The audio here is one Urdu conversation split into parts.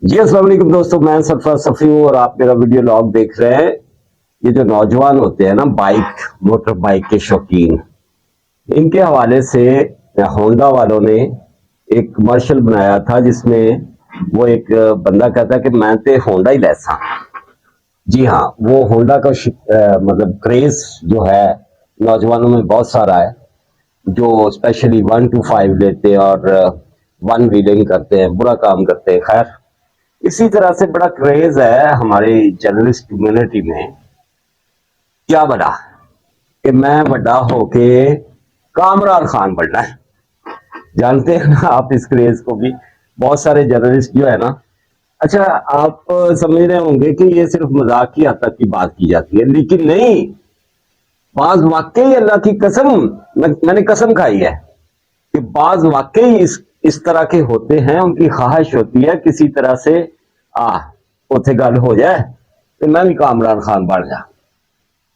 جی السلام علیکم دوستوں، میں سرفراز صفی ہوں اور آپ میرا ویڈیو لاگ دیکھ رہے ہیں۔ یہ جو نوجوان ہوتے ہیں نا، موٹر بائک کے شوقین، ان کے حوالے سے ہونڈا والوں نے ایک کمرشل بنایا تھا جس میں وہ ایک بندہ کہتا ہے کہ میں تے ہونڈا ہی لیسا۔ جی ہاں، وہ ہونڈا کا مطلب کریز جو ہے نوجوانوں میں بہت سارا ہے، جو اسپیشلی 1 to 5 لیتے ہیں اور 1 ویلنگ کرتے ہیں، برا کام کرتے ہیں۔ خیر، اسی طرح سے بڑا کریز ہے ہماری جرنلسٹ کمیونٹی میں، کیا بڑا کہ میں بڑا ہو کے کامران خان بننا ہے۔ جانتے ہیں نا آپ اس کریز کو بھی؟ بہت سارے جرنلسٹ جو ہے نا، اچھا آپ سمجھ رہے ہوں گے کہ یہ صرف مذاق کی حد تک کی بات کی جاتی ہے، لیکن نہیں، بعض واقعی اللہ کی قسم، میں نے قسم کھائی ہے کہ بعض واقعی اس طرح کے ہوتے ہیں، ان کی خواہش ہوتی ہے کسی طرح سے اوتھے گل ہو جائے تو میں بھی کامران خان بن جا۔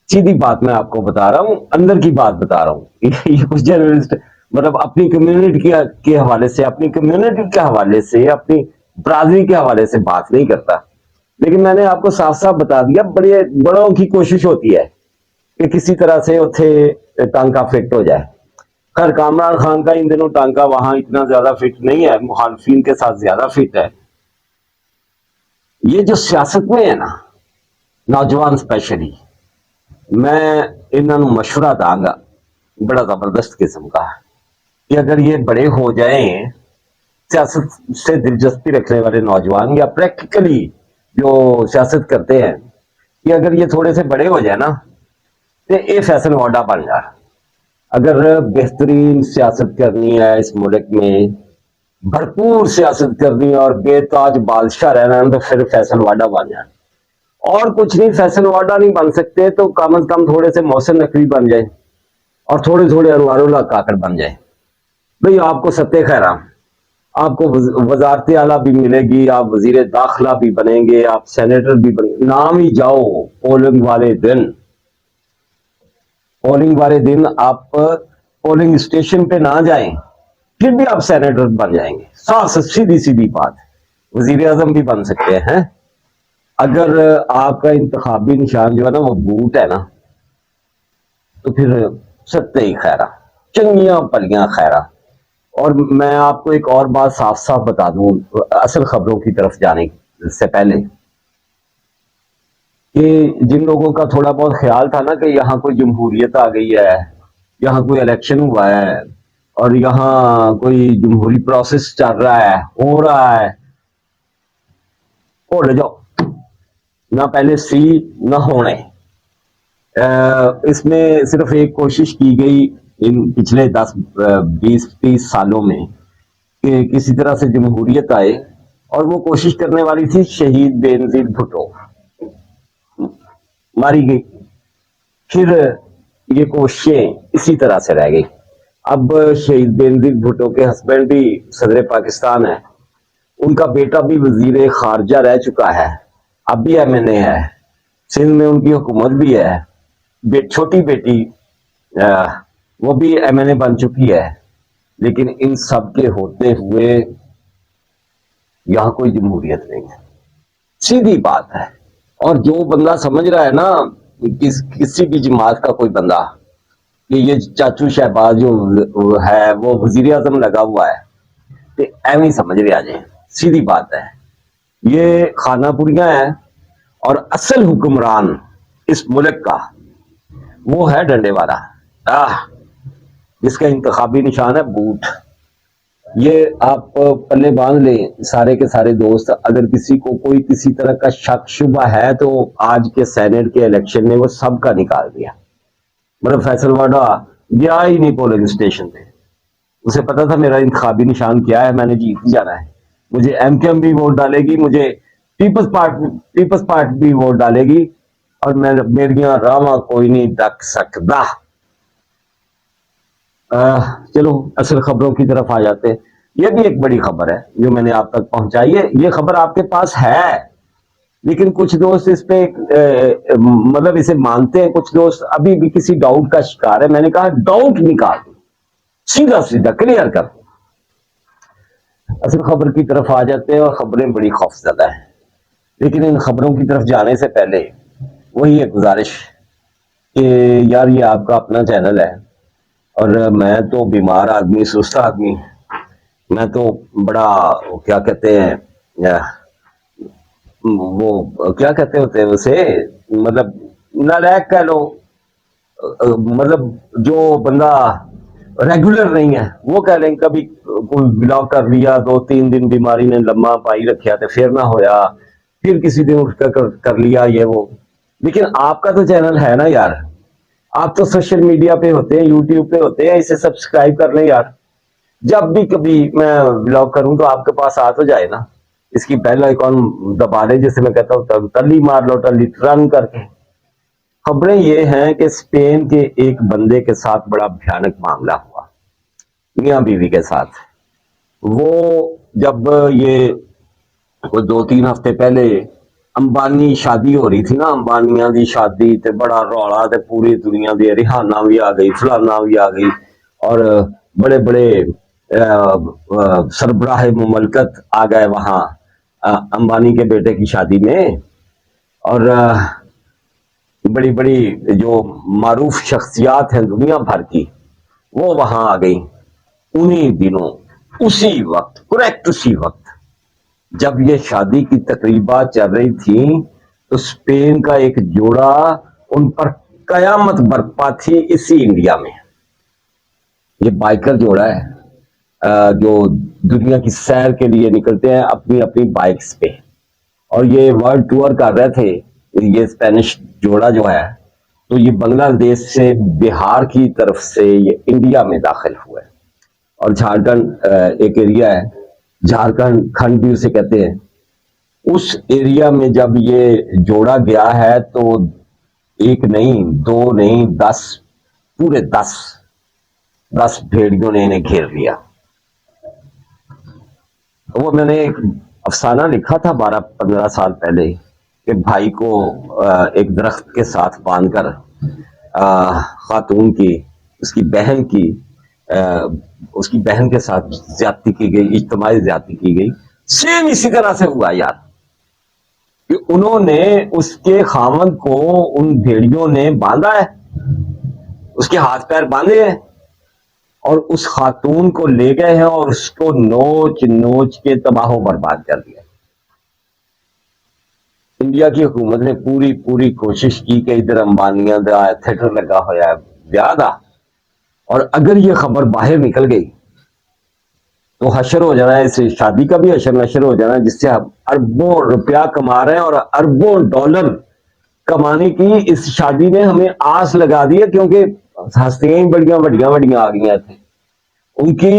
سیدھی بات میں آپ کو بتا رہا ہوں، اندر کی بات بتا رہا ہوں۔ یہ کچھ جرنلسٹ مطلب اپنی کمیونٹی کے حوالے سے، اپنی کمیونٹی کے حوالے سے، اپنی برادری کے حوالے سے بات نہیں کرتا، لیکن میں نے آپ کو صاف صاف بتا دیا، بڑوں کی کوشش ہوتی ہے کہ کسی طرح سے اتنے ٹانکا فٹ ہو جائے۔ خیر، کامران خان کا ان دنوں ٹانکا وہاں اتنا زیادہ فٹ نہیں ہے، مخالفین کے ساتھ زیادہ فٹ ہے۔ یہ جو سیاست میں ہے نا، نوجوان اسپیشلی، میں انہوں مشورہ داں گا بڑا زبردست قسم کا کہ اگر یہ بڑے ہو جائیں، سیاست سے دلچسپی رکھنے والے نوجوان یا پریکٹیکلی جو سیاست کرتے ہیں، کہ اگر یہ تھوڑے سے بڑے ہو جائے نا تو یہ فیصل واڈا بن جائے۔ اگر بہترین سیاست کرنی ہے اس ملک میں، بھرپور سیاست کرنی ہے اور بے تاج بادشاہ رہنا ہے، تو پھر فیصل واڈا بن جائے۔ اور کچھ نہیں، فیصل واڈا نہیں بن سکتے تو کم از کم تھوڑے سے محسن نقوی بن جائے اور تھوڑے تھوڑے انوار اللہ کاکڑ بن جائے۔ بھئی آپ کو ستہ خیرام، آپ کو وزارت اعلیٰ بھی ملے گی، آپ وزیر داخلہ بھی بنیں گے، آپ سینیٹر بھی بنیں گے، نام ہی جاؤ۔ پولنگ والے دن آپ پولنگ اسٹیشن پہ نہ جائیں، پھر بھی آپ سینیٹر بن جائیں گے۔ صاف سیدھی بات، وزیر اعظم بھی بن سکتے ہیں۔ اگر آپ کا انتخابی نشان جو ہے نا وہ بوٹ ہے نا، تو پھر ستہ ہی خیرہ، چنگیاں پلیاں خیرہ۔ اور میں آپ کو ایک اور بات صاف صاف بتا دوں اصل خبروں کی طرف جانے سے پہلے، کہ جن لوگوں کا تھوڑا بہت خیال تھا نا کہ یہاں کوئی جمہوریت آ گئی ہے، یہاں کوئی الیکشن ہوا ہے اور یہاں کوئی جمہوری پروسیس چل رہا ہے، ہو رہا ہے، بھول جاؤ، نہ پہلے سی نہ ہونے۔ اس میں صرف ایک کوشش کی گئی ان پچھلے 10 20 30 سالوں میں کہ کسی طرح سے جمہوریت آئے، اور وہ کوشش کرنے والی تھی شہید بے نظیر بھٹو، ماری گئی۔ پھر یہ کوششیں اسی طرح سے رہ گئی۔ اب شہید بے نظیر بھٹو کے ہسبینڈ بھی صدر پاکستان ہے، ان کا بیٹا بھی وزیر خارجہ رہ چکا ہے، اب بھی MNA ہے، سندھ میں ان کی حکومت بھی ہے، چھوٹی بیٹی وہ بھی MNA بن چکی ہے، لیکن ان سب کے ہوتے ہوئے یہاں کوئی جمہوریت نہیں ہے۔ سیدھی بات ہے۔ اور جو بندہ سمجھ رہا ہے نا، کسی بھی جماعت کا کوئی بندہ، کہ یہ چاچو شہباز جو ہے وہ وزیر اعظم لگا ہوا ہے، تو ایویں ہی سمجھ رہے آ جائیں۔ سیدھی بات ہے، یہ خانہ پوریاں ہیں، اور اصل حکمران اس ملک کا وہ ہے ڈنڈے والا، جس کا انتخابی نشان ہے بوٹ۔ یہ آپ پلے باندھ لیں سارے کے سارے دوست، اگر کسی کو کوئی کسی طرح کا شک شبہ ہے تو آج کے سینیٹ کے الیکشن نے وہ سب کا نکال دیا۔ مطلب فیصل واڈا گیا ہی نہیں پولنگ اسٹیشن پہ، اسے پتا تھا میرا انتخابی نشان کیا ہے، میں نے جیت جانا ہے، مجھے MKM بھی ووٹ ڈالے گی، مجھے پیپلز پارٹی بھی ووٹ ڈالے گی، اور میریاں راواں کوئی نہیں ڈک سکتا۔ چلو اصل خبروں کی طرف آ جاتے ہیں۔ یہ بھی ایک بڑی خبر ہے جو میں نے آپ تک پہنچائی ہے، یہ خبر آپ کے پاس ہے، لیکن کچھ دوست اس پہ مطلب اسے مانتے ہیں، کچھ دوست ابھی بھی کسی ڈاؤٹ کا شکار ہے۔ میں نے کہا ڈاؤٹ نکال دو، سیدھا کلیئر کر دو۔ اصل خبر کی طرف آ جاتے ہیں اور خبریں بڑی خوفزدہ ہیں. لیکن ان خبروں کی طرف جانے سے پہلے وہی ایک گزارش کہ یار یہ آپ کا اپنا چینل ہے اور میں تو بیمار آدمی, سست آدمی, میں تو بڑا کیا کہتے ہیں وہ کیا کہتے ہوتے ہیں اسے, مطلب نالائق کہہ لو, مطلب جو بندہ ریگولر نہیں ہے وہ کہہ لیں کبھی کوئی بلاگ کر لیا, 2-3 دن بیماری نے لمحہ پائی رکھیا تو پھر نہ ہویا, پھر کسی دن اٹھ کر لیا یہ وہ. لیکن آپ کا تو چینل ہے نا یار, آپ تو سوشل میڈیا پہ ہوتے ہیں, یوٹیوب پہ ہوتے ہیں, اسے سبسکرائب کر لیں یار. جب بھی کبھی میں بلاگ کروں تو آپ کے پاس آ تو جائے نا, اس کی بیل آئیکن دبا لیں, جیسے میں کہتا ہوں ٹلی مار لو, ٹلی رن کر کے. خبریں یہ ہیں کہ اسپین کے ایک بندے کے ساتھ بڑا بھیانک معاملہ ہوا, میاں بیوی کے ساتھ. وہ جب یہ 2-3 ہفتے پہلے امبانی شادی ہو رہی تھی نا, امبانیاں دی شادی تے بڑا رولا, تے پوری دنیا دی ریحانہ بھی آ گئی, فلانا بھی آ گئی, اور بڑے بڑے سربراہ مملکت آ گئے وہاں امبانی کے بیٹے کی شادی میں. اور بڑی بڑی جو معروف شخصیات ہیں دنیا بھر کی وہ وہاں آ گئی. انہی دنوں, اسی وقت, کریکٹ اسی وقت جب یہ شادی کی تقریبات چل رہی تھی تو اسپین کا ایک جوڑا ان پر قیامت برپا تھی اسی انڈیا میں. یہ بائکر جوڑا ہے جو دنیا کی سیر کے لیے نکلتے ہیں اپنی اپنی بائکس پہ, اور یہ ورلڈ ٹور کر رہے تھے. یہ اسپینش جوڑا جو ہے تو یہ بنگلہ دیش سے بہار کی طرف سے یہ انڈیا میں داخل ہوئے, اور جھارکھنڈ ایک ایریا ہے, جھارکھنڈ کھنڈ بھی اسے کہتے ہیں. اس ایریا میں جب یہ جوڑا گیا ہے تو 1 نہیں 2 نہیں 10, پورے 10 بھیڑیوں نے انہیں گھیر لیا. وہ میں نے ایک افسانہ لکھا تھا 12-15 سال پہلے کہ بھائی کو ایک درخت کے ساتھ باندھ کر خاتون کی, اس کی بہن کے ساتھ زیادتی کی گئی, اجتماعی زیادتی کی گئی. سیم اسی طرح سے ہوا یار, کہ انہوں نے اس کے خاوند کو ان بھیڑیوں نے باندھا ہے, اس کے ہاتھ پیر باندھے ہیں, اور اس خاتون کو لے گئے ہیں اور اس کو نوچ نوچ کے تباہ و برباد کر دیا. انڈیا کی حکومت نے پوری کوشش کی کہ ادھر امبانیاں دا تھیٹر لگا ہوا ہے بیاہ دا, اور اگر یہ خبر باہر نکل گئی تو حشر ہو جانا ہے, اس شادی کا بھی حشر نشر ہو جانا ہے, جس سے ہم اربوں روپیہ کما رہے ہیں, اور اربوں ڈالر کمانے کی اس شادی نے ہمیں آس لگا دی ہے, کیونکہ ہستیاں بڑیاں آ گئی تھیں. ان کی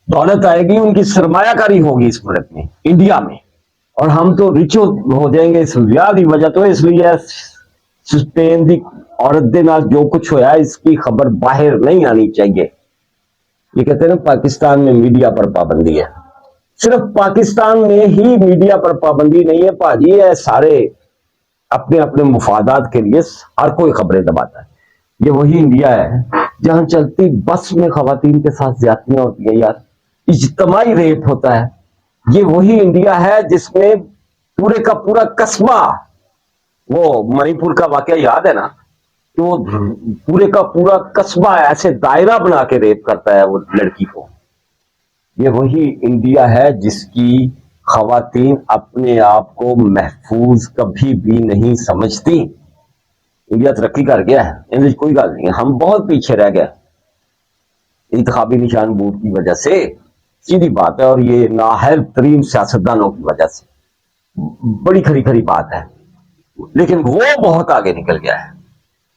دولت آئے گی, ان کی سرمایہ کاری ہوگی اس ملک میں, انڈیا میں, اور ہم تو رچ ہو جائیں گے. اس وجہ کی وجہ تو اس لیے اسپین دی عورت دے نال جو کچھ ہوا اس کی خبر باہر نہیں آنی چاہیے. یہ کہتے ہیں نا پاکستان میں میڈیا پر پابندی ہے, صرف پاکستان میں ہی میڈیا پر پابندی نہیں ہے پاجی, ہے سارے اپنے اپنے مفادات کے لیے ہر کوئی خبریں دباتا ہے. یہ وہی انڈیا ہے جہاں چلتی بس میں خواتین کے ساتھ زیادتیاں ہوتی ہیں یار, اجتماعی ریپ ہوتا ہے. یہ وہی انڈیا ہے جس میں پورے کا پورا قصبہ, وہ منی پور کا واقعہ یاد ہے نا, کہ وہ پورے کا پورا قصبہ ایسے دائرہ بنا کے ریپ کرتا ہے وہ لڑکی کو. یہ وہی انڈیا ہے جس کی خواتین اپنے آپ کو محفوظ کبھی بھی نہیں سمجھتی. انڈیا ترقی کر گیا ہے, ان کوئی گل نہیں, ہم بہت پیچھے رہ گئے انتخابی نشان بورڈ کی وجہ سے, سیدھی بات ہے, اور یہ نااہل ترین سیاستدانوں کی وجہ سے, بڑی کھری بات ہے. لیکن وہ بہت آگے نکل گیا ہے,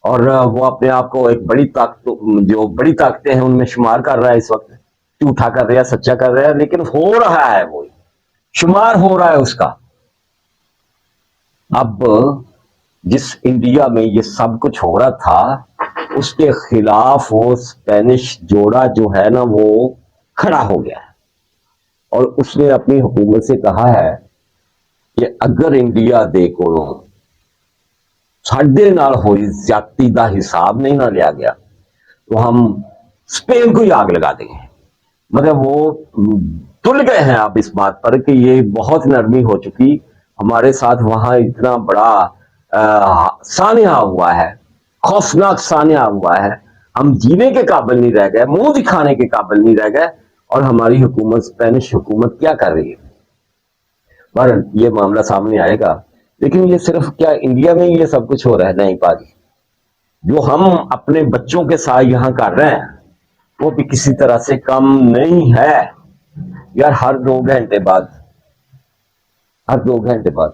اور وہ اپنے آپ کو ایک بڑی طاقت, جو بڑی طاقتیں ہیں ان میں شمار کر رہا ہے اس وقت, جھوٹا کر رہا ہے, سچا کر رہا ہے, لیکن ہو رہا ہے, وہ شمار ہو رہا ہے اس کا. اب جس انڈیا میں یہ سب کچھ ہو رہا تھا اس کے خلاف وہ اسپینش جوڑا جو ہے نا وہ کھڑا ہو گیا ہے, اور اس نے اپنی حکومت سے کہا ہے کہ اگر انڈیا دیکھو ساڈے نال ہوئی زیادتی دا حساب نہیں نہ لیا گیا تو ہم اسپین کو ہی آگ لگا دیں گے. مطلب وہ تل گئے ہیں آپ اس بات پر کہ یہ بہت نرمی ہو چکی ہمارے ساتھ، وہاں اتنا بڑا سانحہ ہوا ہے، خوفناک سانحہ ہوا ہے، ہم جینے کے قابل نہیں رہ گئے، منہ دکھانے کے قابل نہیں رہ گئے، اور ہماری حکومت، اسپینش حکومت کیا کر رہی ہے؟ بہرحال یہ معاملہ سامنے آئے گا، لیکن یہ صرف کیا انڈیا میں یہ سب کچھ ہو رہا ہے؟ نہیں پاجی، جو ہم اپنے بچوں کے ساتھ یہاں کر رہے ہیں وہ بھی کسی طرح سے کم نہیں ہے یار۔ ہر 2 گھنٹے بعد، ہر 2 گھنٹے بعد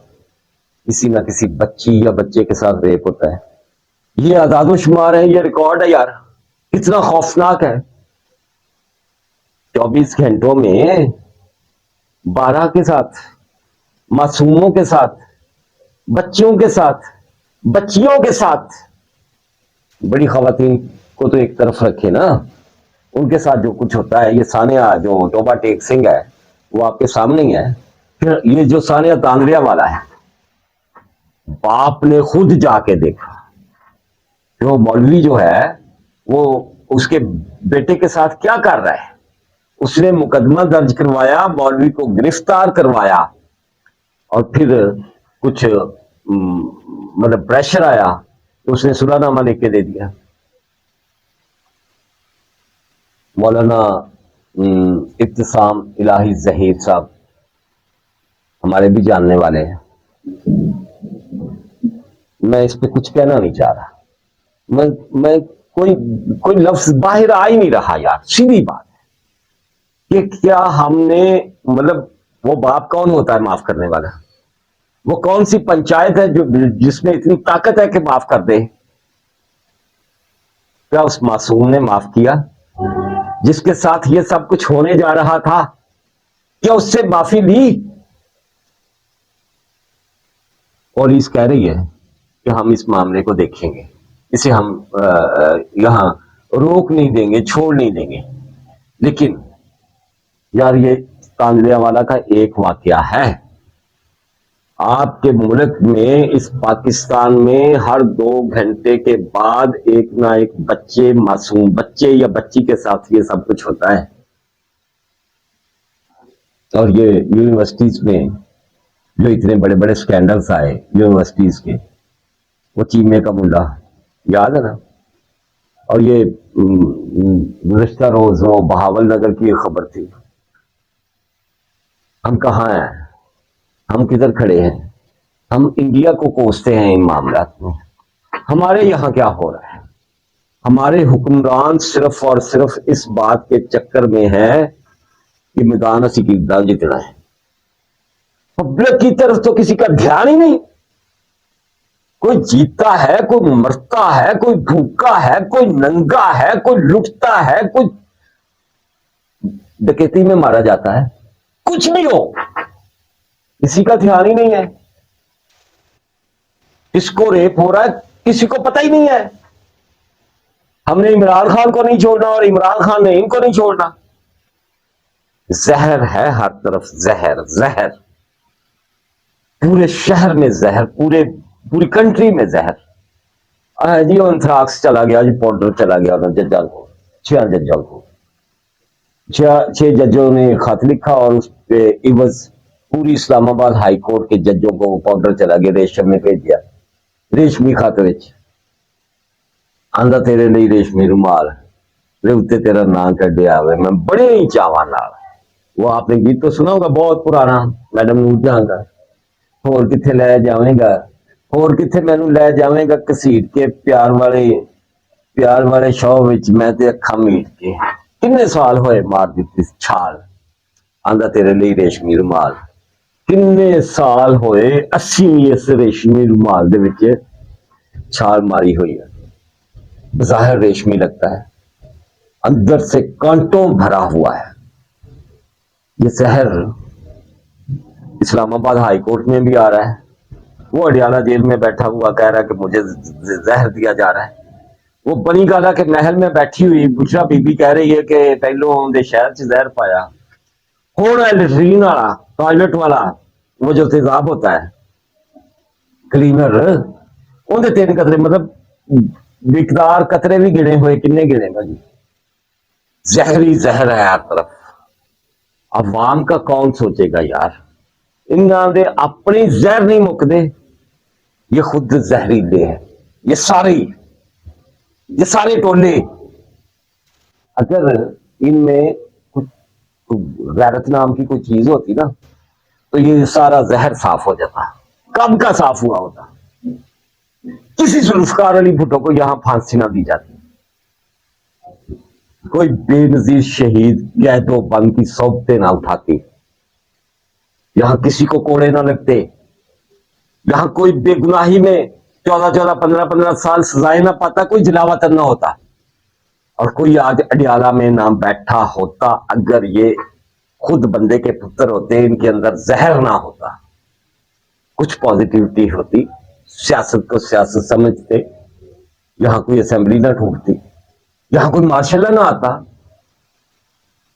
کسی نہ کسی بچی یا بچے کے ساتھ ریپ ہوتا ہے۔ یہ اعداد و شمار ہے، یہ ریکارڈ ہے یار، کتنا خوفناک ہے۔ 24 گھنٹوں میں 12 کے ساتھ، معصوموں کے ساتھ، بچیوں کے ساتھ، بچیوں کے ساتھ، بڑی خواتین کو تو ایک طرف رکھے نا، ان کے ساتھ جو کچھ ہوتا ہے، یہ سانحہ جو ٹوبا ٹیک سنگھ ہے وہ آپ کے سامنے ہی ہے۔ پھر یہ جو سانحہ تانگریا والا ہے، باپ نے خود جا کے دیکھا، جو مولوی جو ہے وہ اس کے بیٹے کے ساتھ کیا کر رہا ہے، اس نے مقدمہ درج کروایا، مولوی کو گرفتار کروایا، اور پھر کچھ مطلب پریشر آیا، اس نے صلح نامہ لکھ کے دے دیا۔ مولانا ابتسام الہی ظہیر صاحب ہمارے بھی جاننے والے ہیں، میں اس پہ کچھ کہنا نہیں چاہ رہا، میں کوئی لفظ باہر آ ہی نہیں رہا یار، سیدھی بات ہے کہ کیا ہم نے، مطلب وہ باپ کون ہوتا ہے معاف کرنے والا؟ وہ کون سی پنچایت ہے جو جس میں اتنی طاقت ہے کہ معاف کر دے؟ کیا اس معصوم نے معاف کیا جس کے ساتھ یہ سب کچھ ہونے جا رہا تھا؟ کیا اس سے معافی لی؟ پولیس کہہ رہی ہے کہ ہم اس معاملے کو دیکھیں گے، اسے ہم یہاں روک نہیں دیں گے، چھوڑ نہیں دیں گے، لیکن یار یہ تانگریا والا کا ایک واقعہ ہے، آپ کے ملک میں، اس پاکستان میں ہر 2 گھنٹے کے بعد ایک نہ ایک بچے، معصوم بچے یا بچی کے ساتھ یہ سب کچھ ہوتا ہے۔ اور یہ یونیورسٹیز میں جو اتنے بڑے بڑے سکینڈلز آئے یونیورسٹیز کے، وہ چیمے کا منڈا یاد ہے نا، اور یہ گزشتہ روز وہ بہاول نگر کی خبر تھی۔ ہم کہاں ہیں؟ ہم کدھر کھڑے ہیں؟ ہم انڈیا کو کوستے ہیں ان معاملات میں، ہمارے یہاں کیا ہو رہا ہے؟ ہمارے حکمران صرف اور صرف اس بات کے چکر میں ہے کہ میدان سکیدہ جتنا ہے، پبلک کی طرف تو کسی کا دھیان ہی نہیں، کوئی جیتا ہے، کوئی مرتا ہے، کوئی بھوکا ہے، کوئی ننگا ہے، کوئی لٹتا ہے، کوئی ڈکیتی میں مارا جاتا ہے، کچھ بھی ہو کسی کا دھیان ہی نہیں ہے، کس کو ریپ ہو رہا ہے کسی کو پتہ ہی نہیں ہے۔ ہم نے عمران خان کو نہیں چھوڑنا اور عمران خان نے ان کو نہیں چھوڑنا، زہر ہے ہر طرف، زہر زہر، پورے شہر میں زہر، پوری کنٹری میں زہر۔ جی انتھراکس چلا گیا جی، پاؤڈر چلا گیا ججوں کو، 6 ججوں کو، 6 ججوں نے خط لکھا اور اس پہ عوض پوری اسلام آباد ہائی کورٹ کے ججوں کو پاؤڈر چلا گیا، ریشم نے بھیج دیا، ریشمی خط وچ آندا تیرے لیے ریشمی رومال رے اتنے تیرا نام کڈیا ہوئے، میں بڑے ہی چاواں نال۔ وہ آپ نے گیت تو سنا ہوگا بہت پرانا، میڈم نور جہاں کا، ہور کتھے لے جاویں گا، ہور کتھے مینوں لے جاویں گا کسیٹ کے پیار والے شو وچ میں تے اکھاں میٹ کے، کنے سال ہوئے مار دیتی چھال، آندا تیرے لیے ریشمی رومال، کنے سال ہوئے 80 اس ریشمی رومال دے وچ چھال ماری ہوئی ہے، بظاہر ریشمی لگتا ہے، اندر سے کانٹوں بھرا ہوا ہے۔ یہ زہر اسلام آباد ہائی کورٹ میں بھی آ رہا ہے، وہ اڈیالہ جیل میں بیٹھا ہوا کہہ رہا ہے کہ مجھے زہر دیا جا رہا ہے، وہ بنی گالا کے محل میں بیٹھی ہوئی بشرا بی بی کہہ رہی ہے کہ پہلو دے شہر چ زہر پایا، ہوں لیٹرین والا ٹوائلٹ والا وہ جو تیزاب ہوتا ہے کلینر، اندر 3 قطرے، مطلب مقدار قطرے بھی گنے ہوئے، کنے گنے گا جی، زہری زہر ہے ہر طرف۔ عوام کا کون سوچے گا یار؟ انہاں دے اپنی زہر نہیں مکدے، یہ خود زہریلے ہیں، یہ سارے ٹولے۔ اگر ان میں کچھ غیرت نام کی کوئی چیز ہوتی نا تو یہ سارا زہر صاف ہو جاتا، کب کا صاف ہوا ہوتا۔ کسی ذوالفقار علی بھٹو کو یہاں پھانسی نہ دی جاتی، کوئی بے نظیر شہید قید و بند کی صحبتیں نہ اٹھاتی، یہاں کسی کو کوڑے نہ لگتے، یہاں کوئی بے گناہی میں 14 سال سزائیں نہ پاتا، کوئی جلاوطن نہ ہوتا، اور کوئی آج اڈیالہ میں نہ بیٹھا ہوتا اگر یہ خود بندے کے پتر ہوتے، ان کے اندر زہر نہ ہوتا، کچھ پازیٹیوٹی ہوتی، سیاست کو سیاست سمجھتے، یہاں کوئی اسمبلی نہ ٹوٹتی، یہاں کوئی مارشل نہ آتا،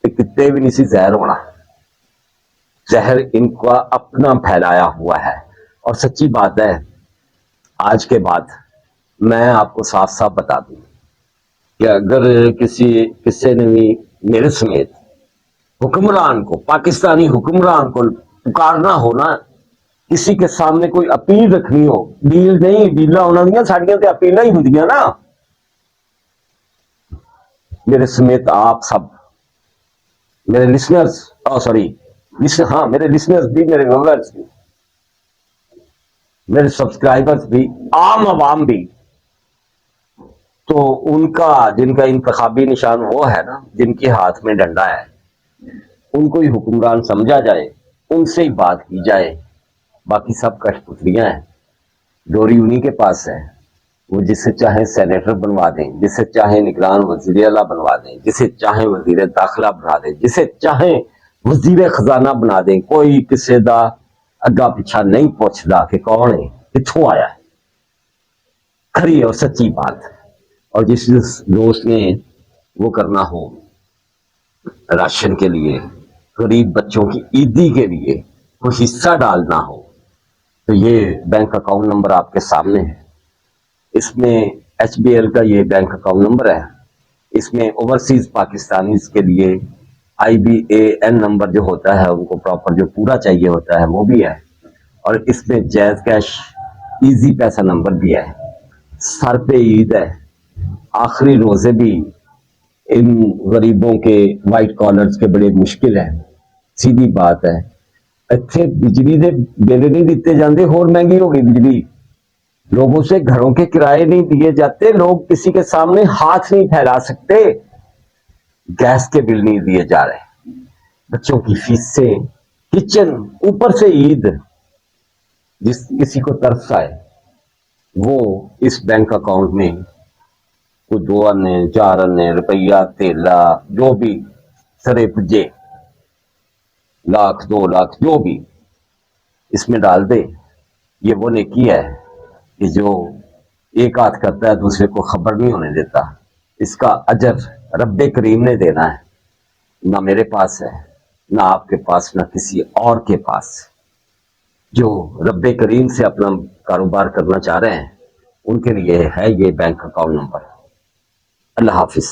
کتے بھی نہیں سی زہر ہونا۔ زہر ان کا اپنا پھیلایا ہوا ہے، اور سچی بات ہے آج کے بعد میں آپ کو صاف صاف بتا دوں کہ اگر کسی نے بھی میرے سمیت حکمران کو، پاکستانی حکمران کو پکارنا ہو نا، کسی کے سامنے کوئی اپیل رکھنی ہو، ڈیل نہیں، ڈیلاں ہونا دیا ساڑیاں تے اپیلاں ہی ہوندیاں نا، میرے سمیت آپ سب، میرے لسنرز، میرے لسنرز بھی، میرے ویورز بھی، میرے سبسکرائبرز بھی، عام عوام بھی، تو ان کا جن کا انتخابی نشان وہ ہے نا، جن کے ہاتھ میں ڈنڈا ہے، ان کو ہی حکمران سمجھا جائے، ان سے ہی بات کی جائے، باقی سب کٹ پتلیاں ہیں، ڈوری انہی کے پاس ہے، وہ جسے چاہیں سینیٹر بنوا دیں، جسے چاہیں نگران وزیر اعلیٰ بنوا دیں، جسے چاہیں وزیر داخلہ بنا دیں، جسے چاہیں وزیر خزانہ بنا دیں، کوئی کسی دا اگا پیچھا نہیں پوچھدا کہ کون ہے، کتھوں آیا ہے، کھری اور سچی بات۔ اور جس دوست نے وہ کرنا ہو راشن کے لیے، غریب بچوں کی عیدی کے لیے کوئی حصہ ڈالنا ہو، تو یہ بینک اکاؤنٹ نمبر آپ کے سامنے ہے، اس میں HBL کا یہ بینک اکاؤنٹ نمبر ہے، اس میں اوورسیز پاکستانیز کے لیے IBAN نمبر جو ہوتا ہے ان کو پراپر جو پورا چاہیے ہوتا ہے وہ بھی ہے، اور اس میں جائز کیش ایزی پیسہ نمبر بھی ہے۔ سر پہ عید ہے، آخری روزے بھی ان غریبوں کے وائٹ کالرز کے بڑے مشکل ہے، سیدھی بات ہے۔ اتنے بجلی دے بل نہیں دیتے جاندے، اور مہنگی ہو گئی بجلی، لوگوں سے گھروں کے کرائے نہیں دیے جاتے، لوگ کسی کے سامنے ہاتھ نہیں پھیلا سکتے، گیس کے بل نہیں دیے جا رہے، بچوں کی فیسیں، کچن، اوپر سے عید۔ جس کسی کو ترس آئے وہ اس بینک اکاؤنٹ میں کوئی 2 آنے 4 آنے روپیہ تیلا جو بھی سرے پجے، 1,00,000 2,00,000 جو بھی اس میں ڈال دے۔ یہ وہ نیکی ہے کہ جو ایک ہاتھ کرتا ہے دوسرے کو خبر نہیں ہونے دیتا، اس کا اجر رب کریم نے دینا ہے، نہ میرے پاس ہے، نہ آپ کے پاس، نہ کسی اور کے پاس۔ جو رب کریم سے اپنا کاروبار کرنا چاہ رہے ہیں ان کے لیے ہے یہ بینک اکاؤنٹ نمبر۔ اللہ حافظ۔